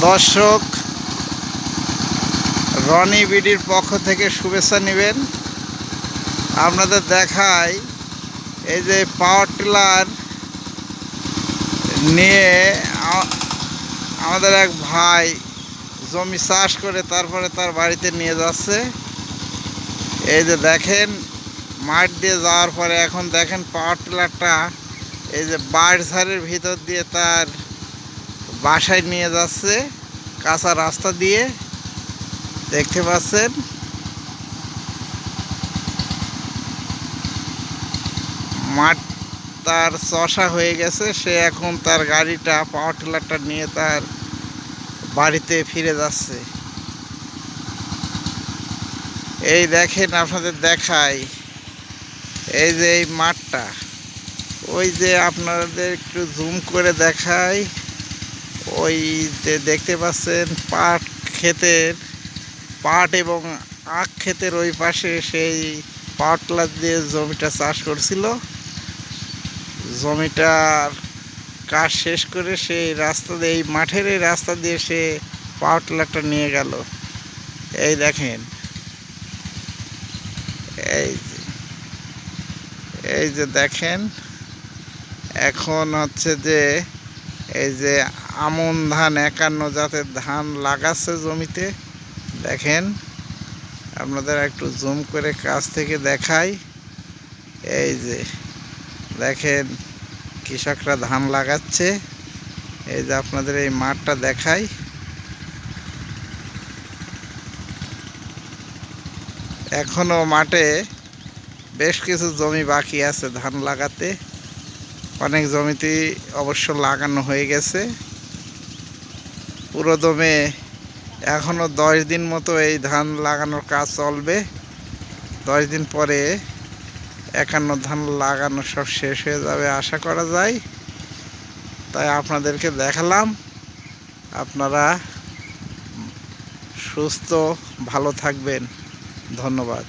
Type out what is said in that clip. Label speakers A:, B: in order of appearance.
A: দর্শক, রনি বিডির পক্ষ থেকে শুভেচ্ছা নেবেন। আপনাদের দেখাই, এই যে পাওয়ার টিলার নিয়ে আমাদের এক ভাই জমি চাষ করে তারপরে তার বাড়িতে নিয়ে যাচ্ছে। এই যে দেখেন, মাঠ দিয়ে যাওয়ার পরে এখন দেখেন পাওয়ার টিলারটা এই যে বাঁশঝাড়ের ভিতর দিয়ে তার বাসায় নিয়ে যাচ্ছে, কাঁচা রাস্তা দিয়ে, দেখতে পাচ্ছেন। মাঠ তার চষা হয়ে গেছে, সে এখন তার গাড়িটা পাওয়ার টিলারটা নিয়ে তার বাড়িতে ফিরে যাচ্ছে। এই দেখেন, আপনাদের দেখাই, এই যে এই মাঠটা, ওই যে আপনাদের একটু জুম করে দেখাই, ওই যে দেখতে পাচ্ছেন পাট এবং আখ ক্ষেতের ওই পাশে সেই পাওয়ার টিলার দিয়ে জমিটা চাষ করছিল। জমিটার কাজ শেষ করে সেই রাস্তা দিয়ে, এই মাঠের এই রাস্তা দিয়ে সে পাওয়ার টিলারটা নিয়ে গেল। এই দেখেন, এই যে দেখেন, এখন হচ্ছে যে এই যে আমন ধান 51 জাতের ধান লাগাচ্ছে জমিতে। দেখেন, আপনাদের একটু জুম করে কাছ থেকে দেখাই। এই যে দেখেন, কৃষকরা ধান লাগাচ্ছে। এই যে আপনাদের এই মাঠটা দেখাই। এখনো মাঠে বেশ কিছু জমি বাকি আছে ধান লাগাতে। অনেক জমিতেই অবশ্য লাগানো হয়ে গেছে। পুরো দমে এখনো 10 দিন মতো এই ধান লাগানোর কাজ চলবে। 10 দিন পরে 51 ধান লাগানো সব শেষ হয়ে যাবে আশা করা যায়। তাই আপনাদেরকে দেখালাম। আপনারা সুস্থ ভালো থাকবেন। ধন্যবাদ।